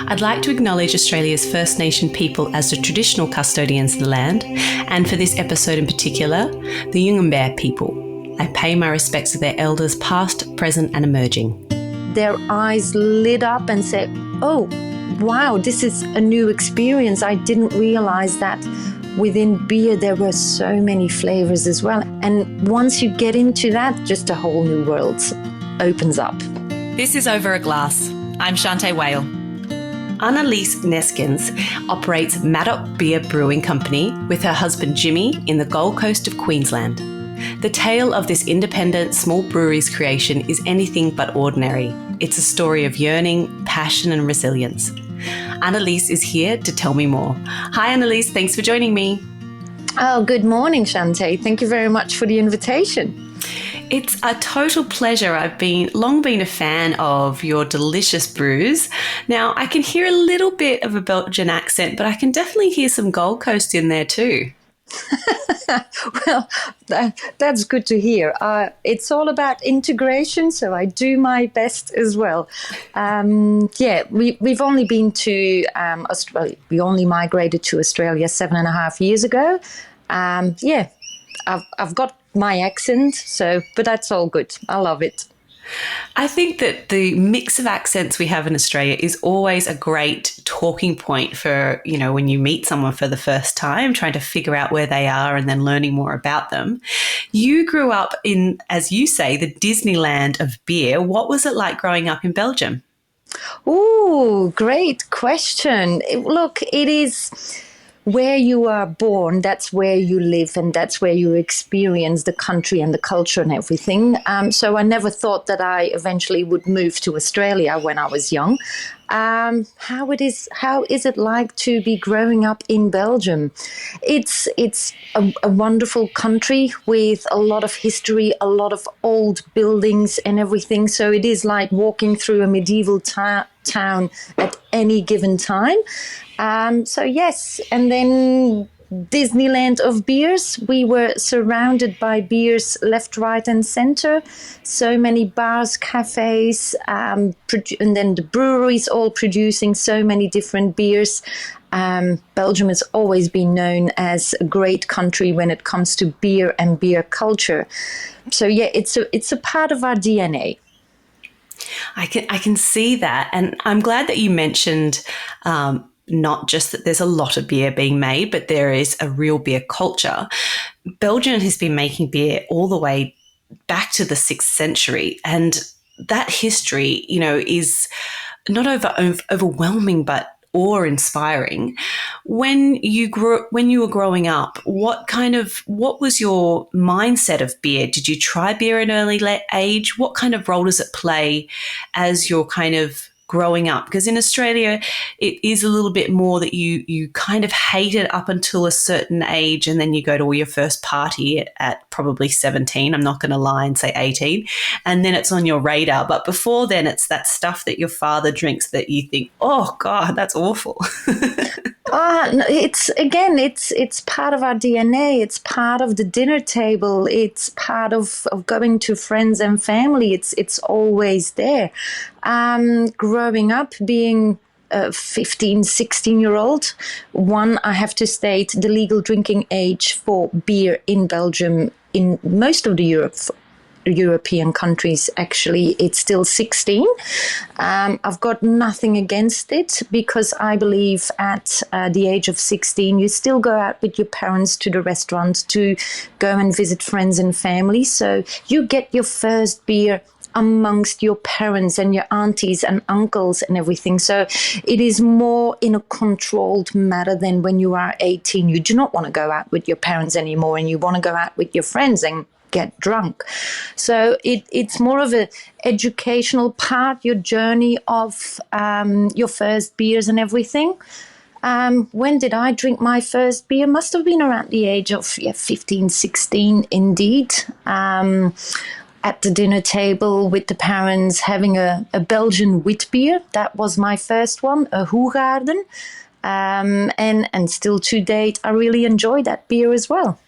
I'd like to acknowledge Australia's First Nation people as the traditional custodians of the land, and for this episode in particular, the Yunganbeh people. I pay my respects to their elders past, present and emerging. Their eyes lit up and said, oh, wow, this is a new experience. I didn't realize that within beer there were so many flavors as well. And once you get into that, just a whole new world opens up. This is Over a Glass. I'm Shanteh Wale. Annelies Nijskens operates Madocke Beer Brewing Company with her husband Jimmy in the Gold Coast of Queensland. The tale of this independent small brewery's creation is anything but ordinary. It's a story of yearning, passion and resilience. Annelies is here to tell me more. Hi Annelies, thanks for joining me. Oh, good morning, Shanteh. Thank you very much for the invitation. It's a total pleasure. I've long been a fan of your delicious brews. Now, I can hear a little bit of a Belgian accent, but I can definitely hear some Gold Coast in there too. Well, that's good to hear. It's all about integration, so I do my best as well. We've only been to Australia. We only migrated to Australia 7.5 years ago. I've got my accent, but that's all good. I love it. I think that the mix of accents we have in Australia is always a great talking point for, when you meet someone for the first time, trying to figure out where they are and then learning more about them. You grew up in, as you say, the Disneyland of beer. What was it like growing up in Belgium? Oh, great question. Look, it is where you are born, that's where you live, and that's where you experience the country and the culture and everything. So I never thought that I eventually would move to Australia when I was young. How is it like to be growing up in Belgium? It's a wonderful country with a lot of history, a lot of old buildings and everything. So it is like walking through a medieval town at any given time. Yes, and then Disneyland of beers. We were surrounded by beers left, right and center. So many bars, cafes, and then the breweries all producing so many different beers. Belgium has always been known as a great country when it comes to beer and beer culture. So yeah, it's a part of our DNA. I can see that, and I'm glad that you mentioned not just that there's a lot of beer being made, but there is a real beer culture. Belgium has been making beer all the way back to the 6th century, and that history, is not overwhelming, but awe-inspiring. When you were growing up, what was your mindset of beer? Did you try beer at an early age? What kind of role does it play as you're kind of growing up? Because in Australia, it is a little bit more that you kind of hate it up until a certain age, and then you go to your first party at probably 17. I'm not going to lie and say 18. And then it's on your radar. But before then, it's that stuff that your father drinks that you think, oh, God, that's awful. It's part of our DNA. It's part of the dinner table. It's part of going to friends and family. It's always there. Growing up, being a 15, 16-year-old, I have to state the legal drinking age for beer in Belgium, in most of the European countries, actually, it's still 16. I've got nothing against it, because I believe at the age of 16, you still go out with your parents to the restaurant to go and visit friends and family. So you get your first beer amongst your parents and your aunties and uncles and everything. So it is more in a controlled manner than when you are 18. You do not want to go out with your parents anymore, and you want to go out with your friends and get drunk. So it's more of an educational part, your journey of your first beers and everything. When did I drink my first beer? Must have been around the age of 15, 16 indeed. At the dinner table with the parents, having a Belgian wit beer. That was my first one, a Hoegaarden. And still to date, I really enjoy that beer as well.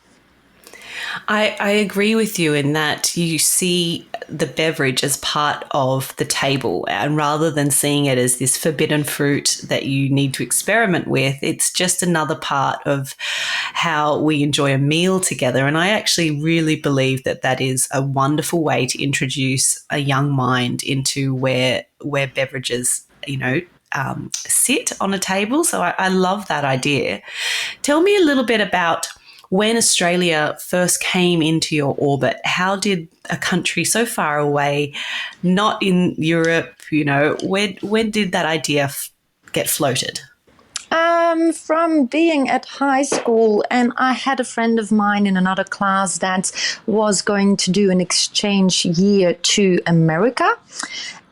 I agree with you in that you see the beverage as part of the table, and rather than seeing it as this forbidden fruit that you need to experiment with, it's just another part of how we enjoy a meal together. And I actually really believe that that is a wonderful way to introduce a young mind into where beverages, sit on a table. So I love that idea. Tell me a little bit about when Australia first came into your orbit. How did a country so far away, not in Europe, when did that idea get floated? From being at high school, and I had a friend of mine in another class that was going to do an exchange year to America.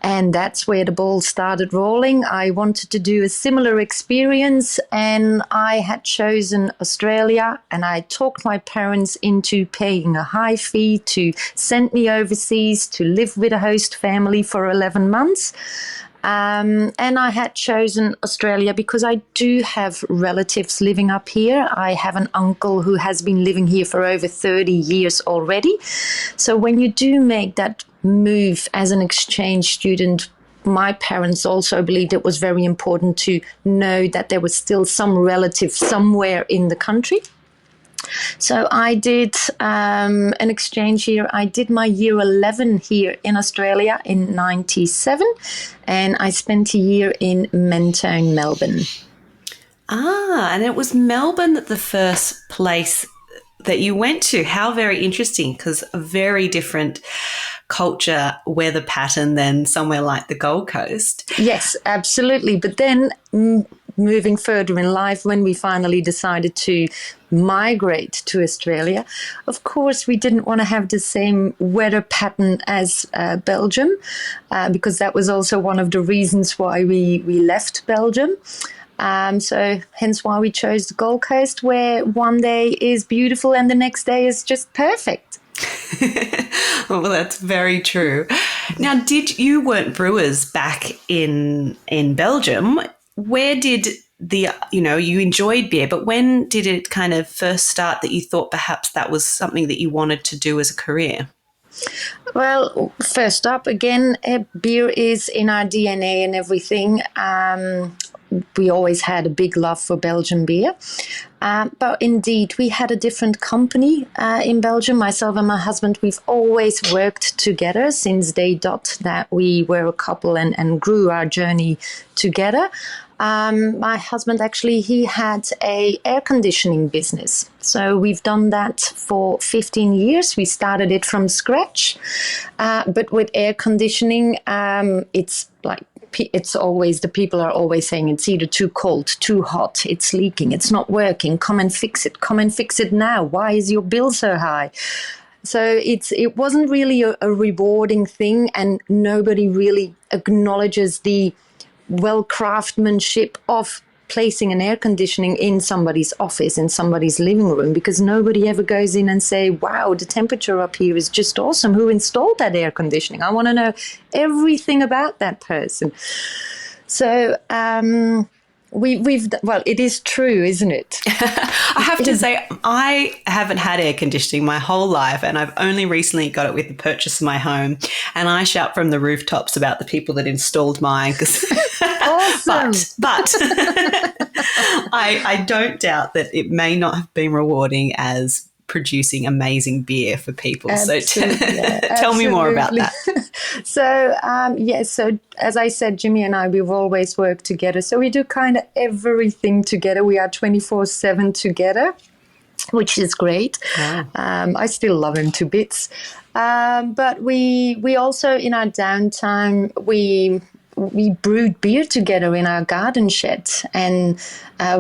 And that's where the ball started rolling. I wanted to do a similar experience, and I had chosen Australia, and I talked my parents into paying a high fee to send me overseas to live with a host family for 11 months. And I had chosen Australia because I do have relatives living up here. I have an uncle who has been living here for over 30 years already. So when you do make that move as an exchange student, my parents also believed it was very important to know that there was still some relative somewhere in the country. So I did an exchange year. I did my year 11 here in Australia in 97, and I spent a year in Mentone, Melbourne. And it was Melbourne the first place that you went to. How very interesting, because a very different culture, weather pattern than somewhere like the Gold Coast. Yes, absolutely. But then moving further in life, when we finally decided to migrate to Australia, of course, we didn't want to have the same weather pattern as Belgium, because that was also one of the reasons why we left Belgium. So hence why we chose the Gold Coast, where one day is beautiful and the next day is just perfect. Well, that's very true. Now, you weren't brewers back in Belgium? Where did you enjoyed beer, but when did it kind of first start that you thought perhaps that was something that you wanted to do as a career? Well, first up, again, beer is in our DNA and everything. We always had a big love for Belgian beer. But indeed, we had a different company in Belgium. Myself and my husband, we've always worked together since day dot that we were a couple and grew our journey together. My husband, actually, he had a air conditioning business. So we've done that for 15 years. We started it from scratch. But with air conditioning, it's always, the people are always saying it's either too cold, too hot, it's leaking, it's not working, come and fix it now. Why is your bill so high? So it wasn't really a rewarding thing, and nobody really acknowledges the craftsmanship of placing an air conditioning in somebody's office, in somebody's living room, because nobody ever goes in and say, wow, the temperature up here is just awesome. Who installed that air conditioning? I want to know everything about that person. So it is true, isn't it? I have to say, I haven't had air conditioning my whole life, and I've only recently got it with the purchase of my home. And I shout from the rooftops about the people that installed mine. Awesome. But I don't doubt that it may not have been rewarding as producing amazing beer for people. Absolutely, So tell me more about that. So, so as I said, Jimmy and I, we've always worked together. So we do kind of everything together. We are 24/7 together, which is great. Wow. I still love him to bits. But we also, in our downtime, we brewed beer together in our garden shed, and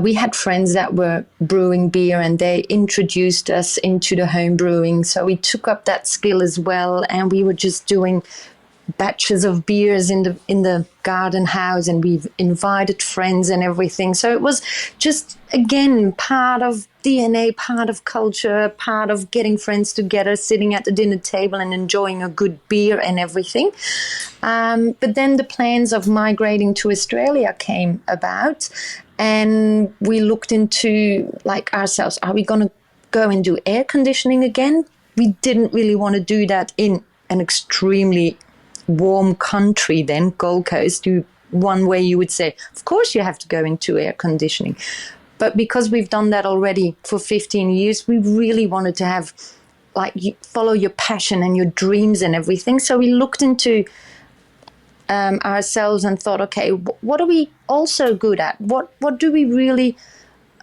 we had friends that were brewing beer, and they introduced us into the home brewing. So we took up that skill as well, and we were just doing batches of beers in the garden house, and we've invited friends and everything. So it was just, again, part of DNA, part of culture, part of getting friends together, sitting at the dinner table and enjoying a good beer and everything. But then the plans of migrating to Australia came about, and we looked into ourselves. Are we going to go and do air conditioning again. We didn't really want to do that in an extremely warm country then, Gold Coast. One way you would say, of course you have to go into air conditioning. But because we've done that already for 15 years, we really wanted to have, like, you follow your passion and your dreams and everything. So we looked into ourselves and thought, okay, what are we also good at? What do we really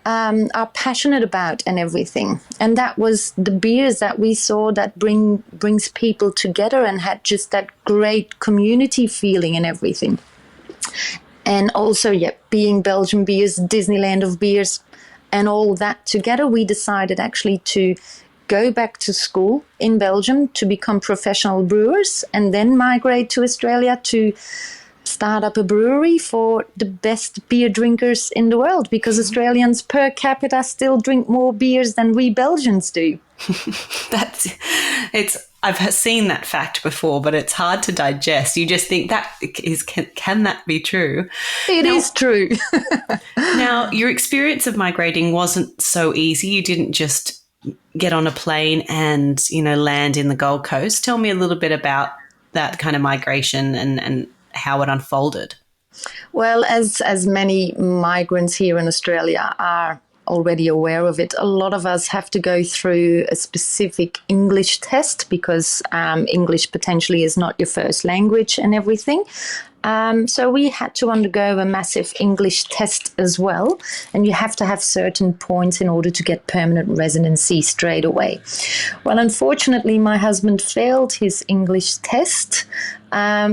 are passionate about and everything? And that was the beers that we saw that brings people together and had just that great community feeling and everything. And also, being Belgian beers, Disneyland of beers, and all that together, we decided actually to go back to school in Belgium to become professional brewers and then migrate to Australia to start up a brewery for the best beer drinkers in the world, because Australians per capita still drink more beers than we Belgians do. I've seen that fact before, but it's hard to digest. You just think can that be true? It is true. Now, your experience of migrating wasn't so easy. You didn't just get on a plane and, land in the Gold Coast. Tell me a little bit about that kind of migration and how it unfolded. Well, as many migrants here in Australia are already aware of it, a lot of us have to go through a specific English test because English potentially is not your first language and everything. So we had to undergo a massive English test as well, and you have to have certain points in order to get permanent residency straight away. Well, unfortunately, my husband failed his English test,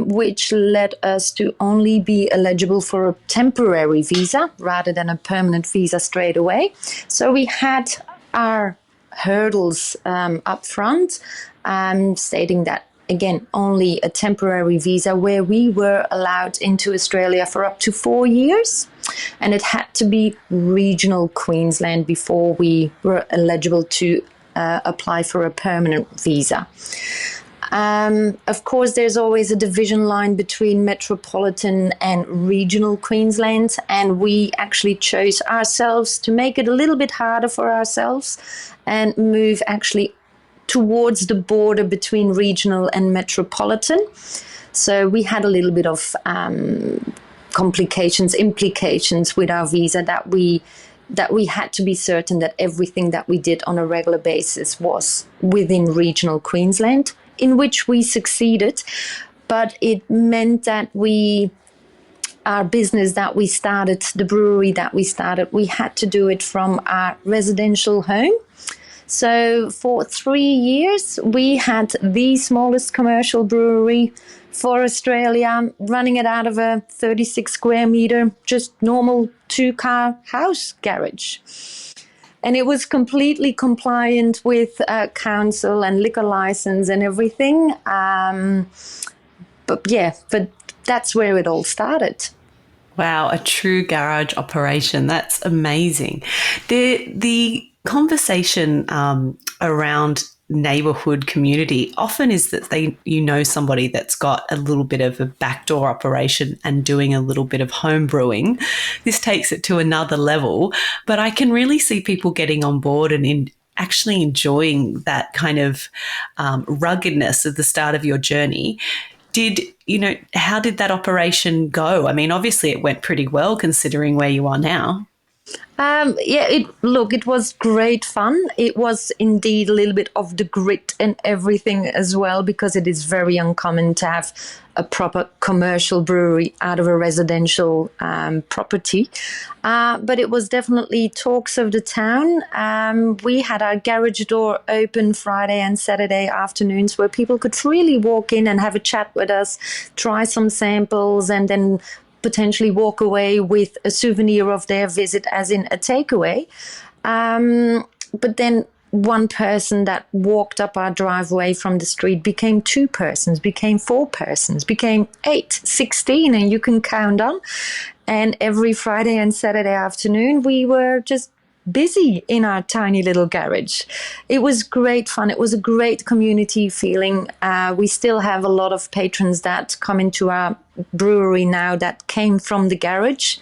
which led us to only be eligible for a temporary visa rather than a permanent visa straight away. So we had our hurdles up front, stating that, again, only a temporary visa where we were allowed into Australia for up to 4 years. And it had to be regional Queensland before we were eligible to apply for a permanent visa. Of course, there's always a division line between metropolitan and regional Queensland, and we actually chose ourselves to make it a little bit harder for ourselves and move actually towards the border between regional and metropolitan. So we had a little bit of implications with our visa that we had to be certain that everything that we did on a regular basis was within regional Queensland, in which we succeeded. But it meant that our business that we started, the brewery that we started, we had to do it from our residential home. So for 3 years, we had the smallest commercial brewery for Australia, running it out of a 36 square meter, just normal 2-car house garage. And it was completely compliant with council and liquor license and everything. But that's where it all started. Wow, a true garage operation. That's amazing. The conversation around neighborhood community often is that somebody that's got a little bit of a backdoor operation and doing a little bit of home brewing. This takes it to another level, but I can really see people getting on board and actually enjoying that kind of ruggedness at the start of your journey. How did that operation go? I mean, obviously it went pretty well considering where you are now. It was great fun. It was indeed a little bit of the grit and everything as well, because it is very uncommon to have a proper commercial brewery out of a residential property. But it was definitely talks of the town. We had our garage door open Friday and Saturday afternoons where people could really walk in and have a chat with us, try some samples, and then potentially walk away with a souvenir of their visit, as in a takeaway. But then one person that walked up our driveway from the street became 2 persons, became 4 persons, became 8, 16, and you can count on. And every Friday and Saturday afternoon, we were just busy in our tiny little garage. It was great fun. It was a great community feeling. We still have a lot of patrons that come into our brewery now that came from the garage.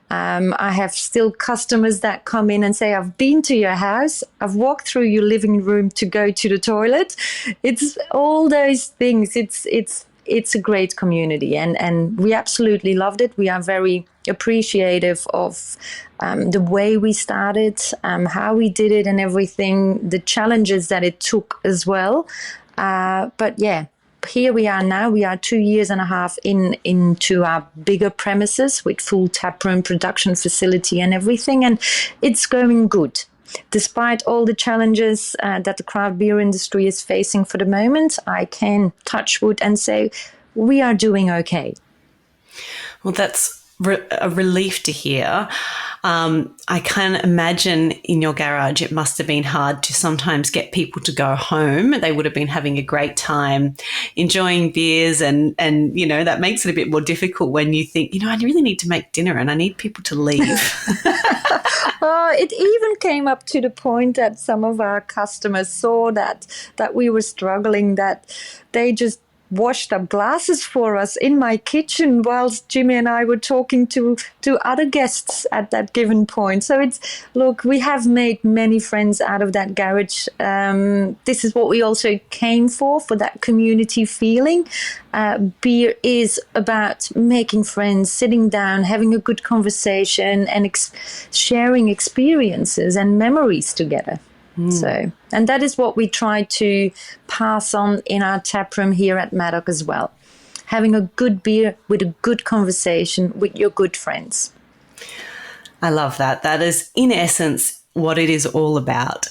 I have still customers that come in and say, I've been to your house, I've walked through your living room to go to the toilet. It's all those things. It's a great community, and we absolutely loved it. We are very appreciative of the way we started, how we did it and everything, the challenges that it took as well. But yeah, here we are now. We are 2.5 years into our bigger premises with full taproom, production facility and everything, and it's going good. Despite all the challenges that the craft beer industry is facing for the moment, I can touch wood and say we are doing okay. Well, that's a relief to hear. I can imagine in your garage it must have been hard to sometimes get people to go home. They would have been having a great time enjoying beers, and that makes it a bit more difficult when you think, I really need to make dinner and I need people to leave. It even came up to the point that some of our customers saw that we were struggling, that they just washed up glasses for us in my kitchen whilst Jimmy and I were talking to other guests at that given point. So look, we have made many friends out of that garage. This is what we also came for that community feeling. Beer is about making friends, sitting down, having a good conversation and sharing experiences and memories together. So, and that is what we try to pass on in our taproom here at Madocke as well. Having a good beer with a good conversation with your good friends. I love that. That is, in essence, what it is all about.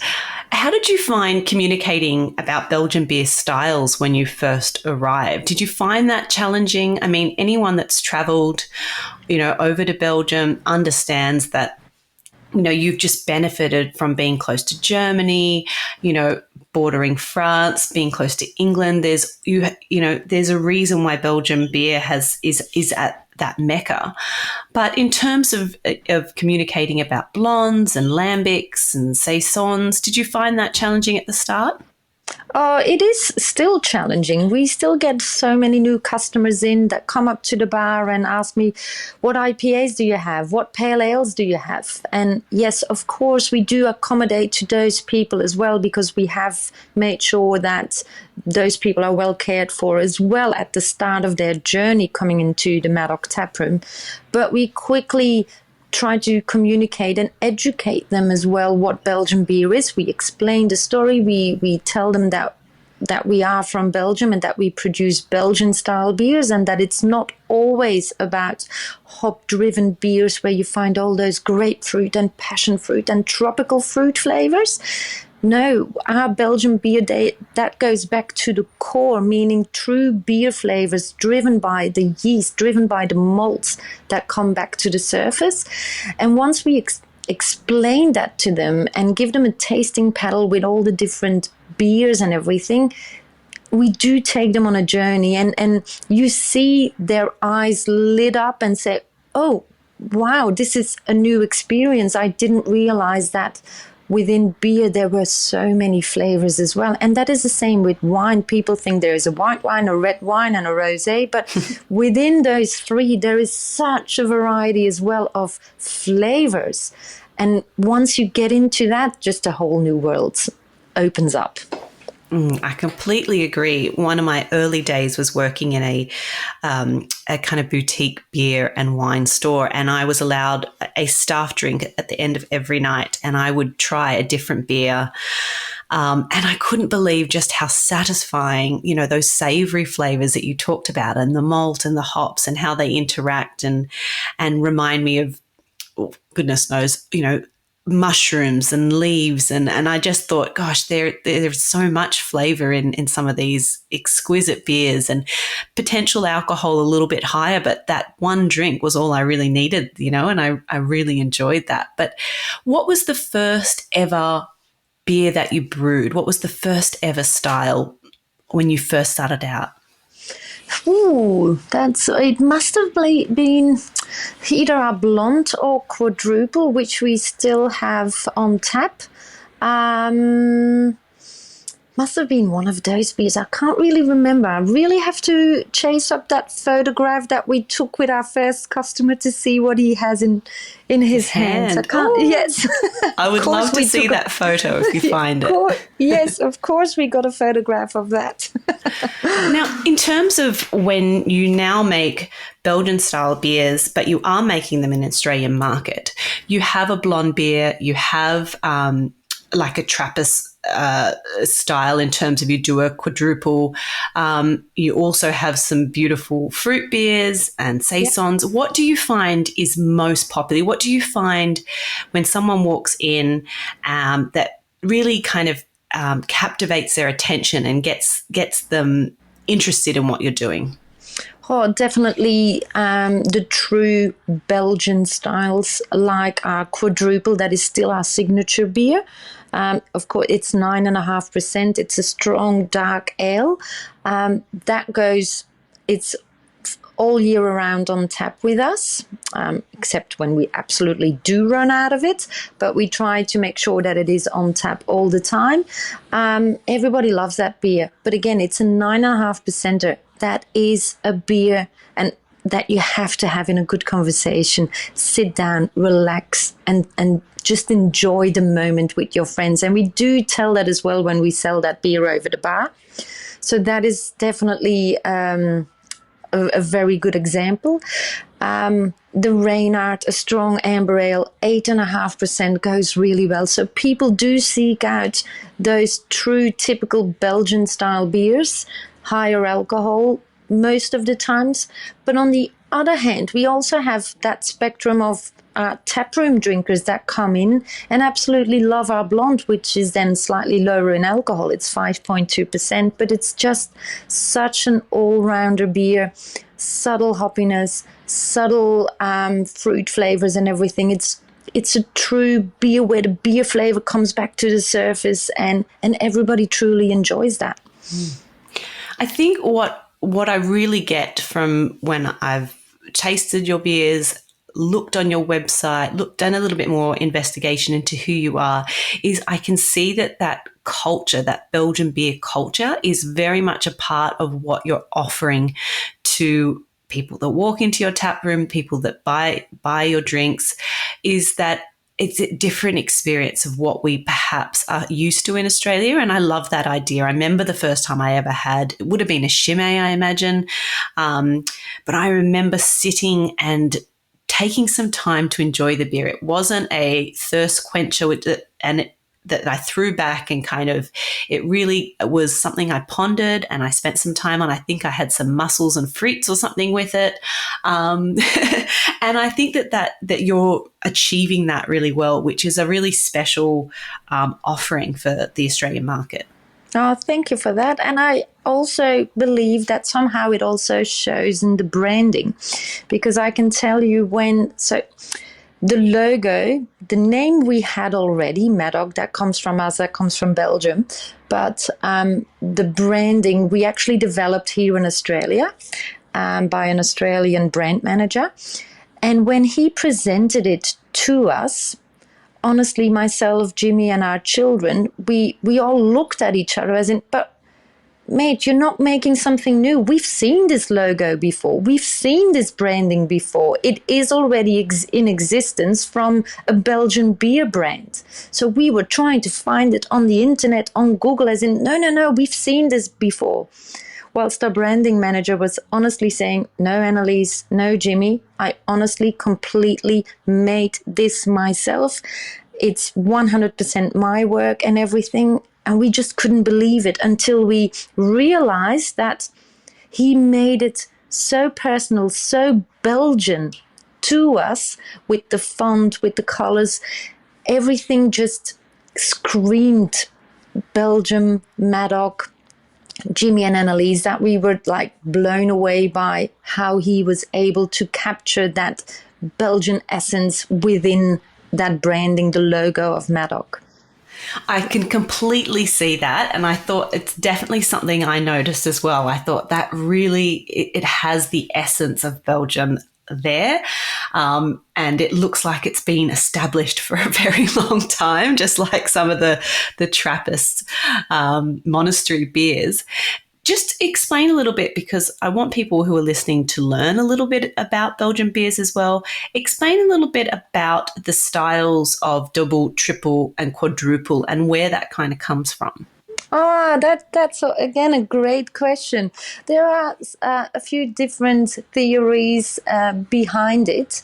How did you find communicating about Belgian beer styles when you first arrived? Did you find that challenging? I mean, anyone that's travelled, over to Belgium understands that you've just benefited from being close to Germany, bordering France, being close to England. There's a reason why Belgian beer is at that mecca. But in terms of communicating about blondes and lambics and saisons, did you find that challenging at the start? It is still challenging. We still get so many new customers in that come up to the bar and ask me, what IPAs do you have? What pale ales do you have? And yes, of course, we do accommodate to those people as well, because we have made sure that those people are well cared for as well at the start of their journey coming into the Madocke taproom. But we quickly try to communicate and educate them as well what Belgian beer is. We explain the story. We tell them that we are from Belgium and that we produce Belgian style beers, and that it's not always about hop driven beers where you find all those grapefruit and passion fruit and tropical fruit flavors. No, our Belgian beer, that goes back to the core, meaning true beer flavors driven by the yeast, driven by the malts that come back to the surface. And once we explain that to them and give them a tasting paddle with all the different beers and everything, we do take them on a journey, and you see their eyes lit up and say, oh, wow, this is a new experience. I didn't realize that within beer, there were so many flavors as well. And that is the same with wine. People think there is a white wine, a red wine, and a rosé. But within those three, there is such a variety as well of flavors. And once you get into that, just a whole new world opens up. I completely agree. One of my early days was working in a kind of boutique beer and wine store, and I was allowed a staff drink at the end of every night, and I would try a different beer. And I couldn't believe just how satisfying, those savory flavors that you talked about, and the malt and the hops and how they interact and remind me of, goodness knows, mushrooms and leaves, and I just thought, gosh, there's so much flavor in some of these exquisite beers, and potential alcohol a little bit higher, but that one drink was all I really needed, and I really enjoyed that. But what was the first ever beer that you brewed? What was the first ever style when you first started out? It must have been either our blonde or quadruple, which we still have on tap. Must have been one of those beers. I can't really remember. I really have to chase up that photograph that we took with our first customer to see what he has in his hands. I can't. Oh, yes, I would love to see that photo if you find it. Yes, of course, we got a photograph of that. Now, in terms of when you now make Belgian-style beers, but you are making them in an Australian market, you have a blonde beer, you have like a Trappist style in terms of you do a quadruple. You also have some beautiful fruit beers and saisons. Yep. What do you find is most popular? What do you find when someone walks in that really kind of captivates their attention and gets them interested in what you're doing? Oh, definitely the true Belgian styles, like our quadruple, that is still our signature beer. Of course, it's 9.5%. It's a strong dark ale. It's all year around on tap with us, except when we absolutely do run out of it. But we try to make sure that it is on tap all the time. Everybody loves that beer. But again, it's a 9.5%er. That is a beer and that you have to have in a good conversation. Sit down, relax, and just enjoy the moment with your friends. And we do tell that as well when we sell that beer over the bar. So that is definitely a very good example. The Reynard, a strong amber ale, 8.5% goes really well. So people do seek out those true typical Belgian style beers, higher alcohol most of the times. But on the other hand, we also have that spectrum of taproom drinkers that come in and absolutely love our blonde, which is then slightly lower in alcohol. It's 5.2%, but it's just such an all-rounder beer. Subtle hoppiness, subtle fruit flavors and everything. It's a true beer where the beer flavor comes back to the surface and everybody truly enjoys that. I think what I really get from when I've tasted your beers, looked on your website, done a little bit more investigation into who you are, is I can see that culture, that Belgian beer culture, is very much a part of what you're offering to people that walk into your tap room, people that buy your drinks, is that it's a different experience of what we perhaps are used to in Australia. And I love that idea. I remember the first time I ever had, it would have been a Chimay, I imagine. But I remember sitting and taking some time to enjoy the beer. It wasn't a thirst quencher that I threw back and kind of, it really was something I pondered and I spent some time on. I think I had some mussels and frites or something with it. And I think that you're achieving that really well, which is a really special offering for the Australian market. Oh, thank you for that. And I also believe that somehow it also shows in the branding, because I can tell you the logo, the name we had already, Madocke, that comes from us, that comes from Belgium. But the branding we actually developed here in Australia by an Australian brand manager. And when he presented it to us, honestly, myself, Jimmy, and our children, we all looked at each other as in, but mate, you're not making something new. We've seen this logo before. We've seen this branding before. It is already in existence from a Belgian beer brand. So we were trying to find it on the internet, on Google, as in, no, we've seen this before. Whilst our branding manager was honestly saying, no, Annelies, no, Jimmy, I honestly completely made this myself. It's 100% my work and everything. And we just couldn't believe it until we realized that he made it so personal, so Belgian to us, with the font, with the colors. Everything just screamed Belgium, Madocke, Jimmy and Annelies, that we were like blown away by how he was able to capture that Belgian essence within that branding, the logo of Madocke. I can completely see that. And I thought it's definitely something I noticed as well. I thought that really, it has the essence of Belgium there. And it looks like it's been established for a very long time, just like some of the Trappist monastery beers. Just explain a little bit, because I want people who are listening to learn a little bit about Belgian beers as well. Explain a little bit about the styles of double, triple and quadruple and where that kind of comes from. That's again a great question. There are a few different theories behind it.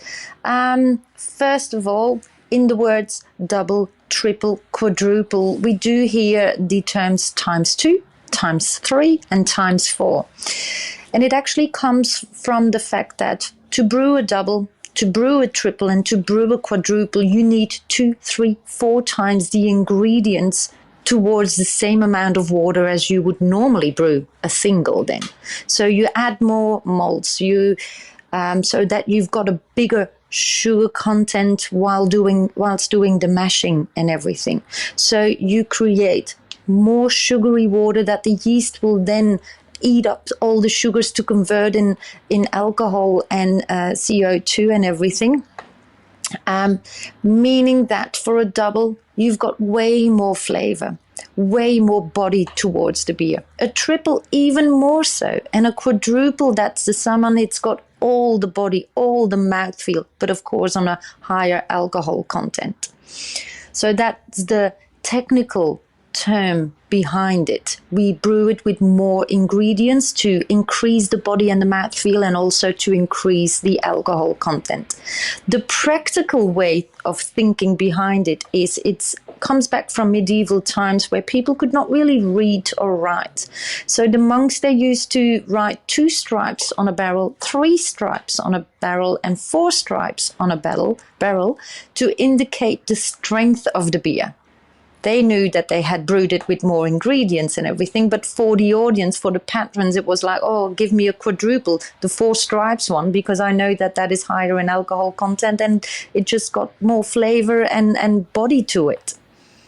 First of all, in the words double, triple, quadruple, we do hear the terms times 2, times 3 and times 4. And it actually comes from the fact that to brew a double, to brew a triple and to brew a quadruple, you need 2, 3, 4 times the ingredients towards the same amount of water as you would normally brew a single then. So you add more malts, so that you've got a bigger sugar content whilst doing the mashing and everything. So you create more sugary water that the yeast will then eat up all the sugars to convert in alcohol and CO2 and everything. Meaning that for a double, you've got way more flavor, way more body towards the beer. A triple, even more so. And a quadruple, that's the salmon, it's got all the body, all the mouthfeel, but of course on a higher alcohol content. So that's the technical term behind it. We brew it with more ingredients to increase the body and the mouthfeel and also to increase the alcohol content. The practical way of thinking behind it is it comes back from medieval times where people could not really read or write. So the monks, they used to write 2 stripes on a barrel, 3 stripes on a barrel and 4 stripes on a barrel to indicate the strength of the beer. They knew that they had brewed it with more ingredients and everything, but for the audience, for the patrons, it was like, oh, give me a quadruple, the 4 stripes one, because I know that is higher in alcohol content and it just got more flavor and body to it.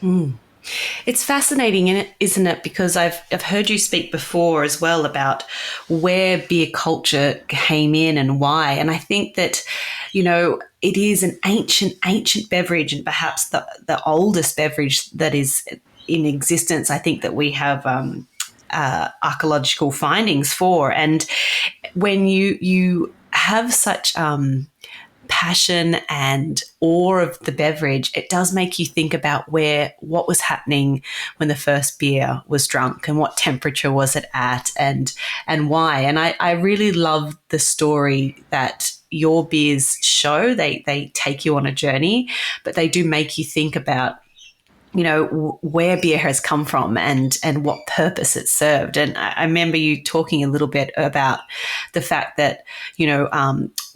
Mm. It's fascinating, isn't it? Because I've heard you speak before as well about where beer culture came in and why. And I think that, it is an ancient beverage, and perhaps the oldest beverage that is in existence. I think that we have archaeological findings for. And when you have such passion and awe of the beverage, it does make you think about what was happening when the first beer was drunk and what temperature was it at and why. And I really love the story that your beers show. They take you on a journey, but they do make you think about where beer has come from and what purpose it served. And I remember you talking a little bit about the fact that,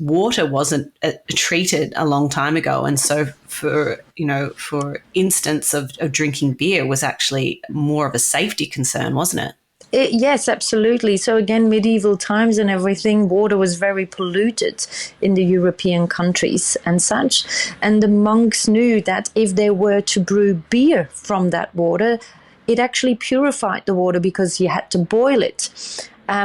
water wasn't treated a long time ago. And so for instance of drinking beer was actually more of a safety concern, wasn't it? Yes, absolutely. So again, medieval times and everything, water was very polluted in the European countries and such. And the monks knew that if they were to brew beer from that water, it actually purified the water because you had to boil it.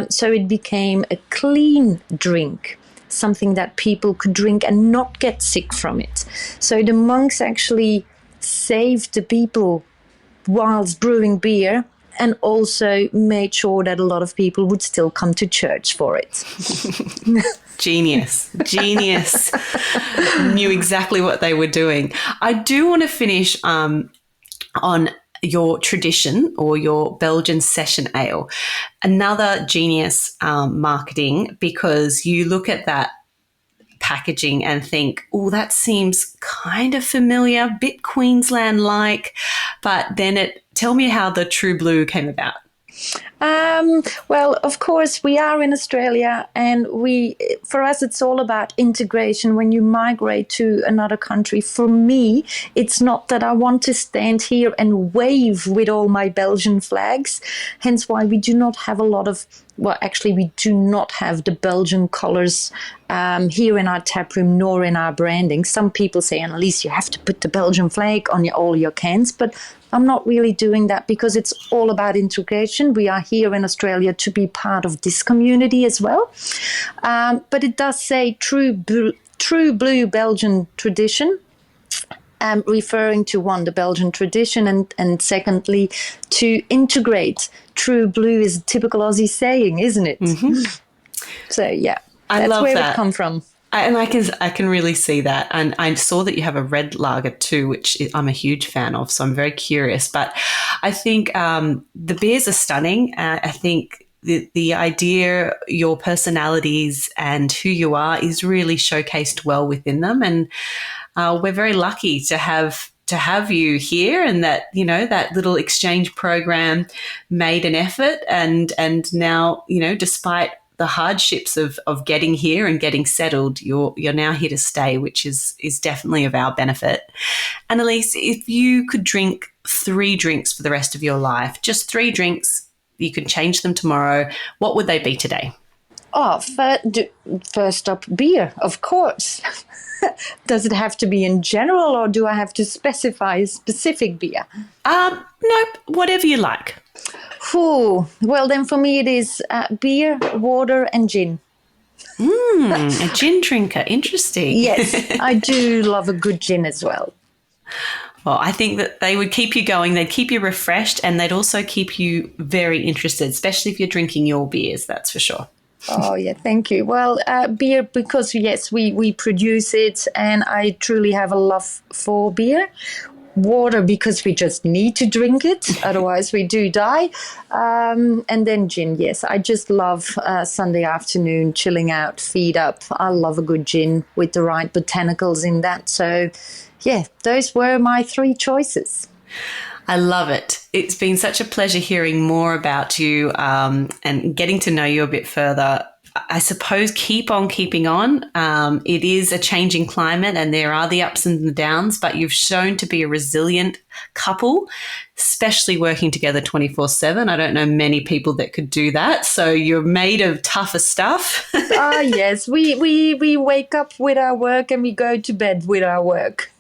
So it became a clean drink, something that people could drink and not get sick from it. So the monks actually saved the people whilst brewing beer, and also made sure that a lot of people would still come to church for it. Genius. Knew exactly what they were doing. I do want to finish on your tradition or your Belgian session ale. Another genius marketing, because you look at that packaging and think, oh, that seems kind of familiar, a bit Queensland-like, but then tell me how the True Blue came about. Well, of course, we are in Australia, and for us, it's all about integration. When you migrate to another country, for me, it's not that I want to stand here and wave with all my Belgian flags. Hence why we do not have a lot of well, actually, we do not have the Belgian colors here in our tap room, nor in our branding. Some people say, Annelies, you have to put the Belgian flag on all your cans, but I'm not really doing that because it's all about integration. We are here in Australia to be part of this community as well. But it does say true blue Belgian tradition. Referring to one, the Belgian tradition, and secondly, to integrate. True blue is a typical Aussie saying, isn't it? Mm-hmm. So yeah, that's where it come from. And I can really see that. And I saw that you have a red lager too, which I'm a huge fan of. So I'm very curious. But I think the beers are stunning. I think the idea, your personalities and who you are is really showcased well within them. And we're very lucky to have you here, and that, you know, that little exchange program made an effort, and now, you know, despite the hardships of getting here and getting settled, you're now here to stay, which is definitely of our benefit. Annelies, if you could drink 3 drinks for the rest of your life, just 3 drinks, you could change them tomorrow, what would they be today? Oh, first up, beer, of course. Does it have to be in general, or do I have to specify a specific beer? No, whatever you like. Well, then for me it is beer, water and gin. A gin drinker. Interesting. Yes, I do love a good gin as well. Well, I think that they would keep you going. They'd keep you refreshed, and they'd also keep you very interested, especially if you're drinking your beers, that's for sure. Oh, yeah, thank you. Well, beer, because, yes, we produce it, and I truly have a love for beer. Water, because we just need to drink it, otherwise we do die. And then gin, yes. I just love Sunday afternoon, chilling out, feed up. I love a good gin with the right botanicals in that. So, yeah, those were my 3 choices. I love it. It's been such a pleasure hearing more about you and getting to know you a bit further. I suppose keep on keeping on. It is a changing climate, and there are the ups and the downs, but you've shown to be a resilient couple, especially working together 24/7. I don't know many people that could do that. So you're made of tougher stuff. Yes, we wake up with our work and we go to bed with our work.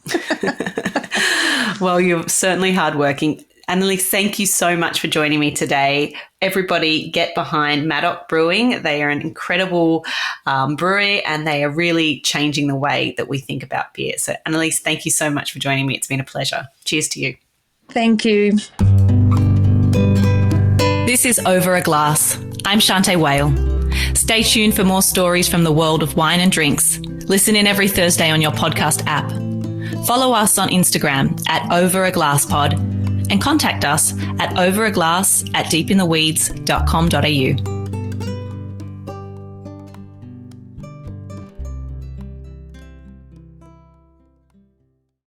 Well, you're certainly hardworking. Annelies, thank you so much for joining me today. Everybody get behind Madocke Brewing. They are an incredible brewery, and they are really changing the way that we think about beer. So, Annelies, thank you so much for joining me. It's been a pleasure. Cheers to you. Thank you. This is Over a Glass. I'm Shanteh Wale. Stay tuned for more stories from the world of wine and drinks. Listen in every Thursday on your podcast app. Follow us on Instagram @overaglasspod and contact us at overaglass@deepintheweeds.com.au.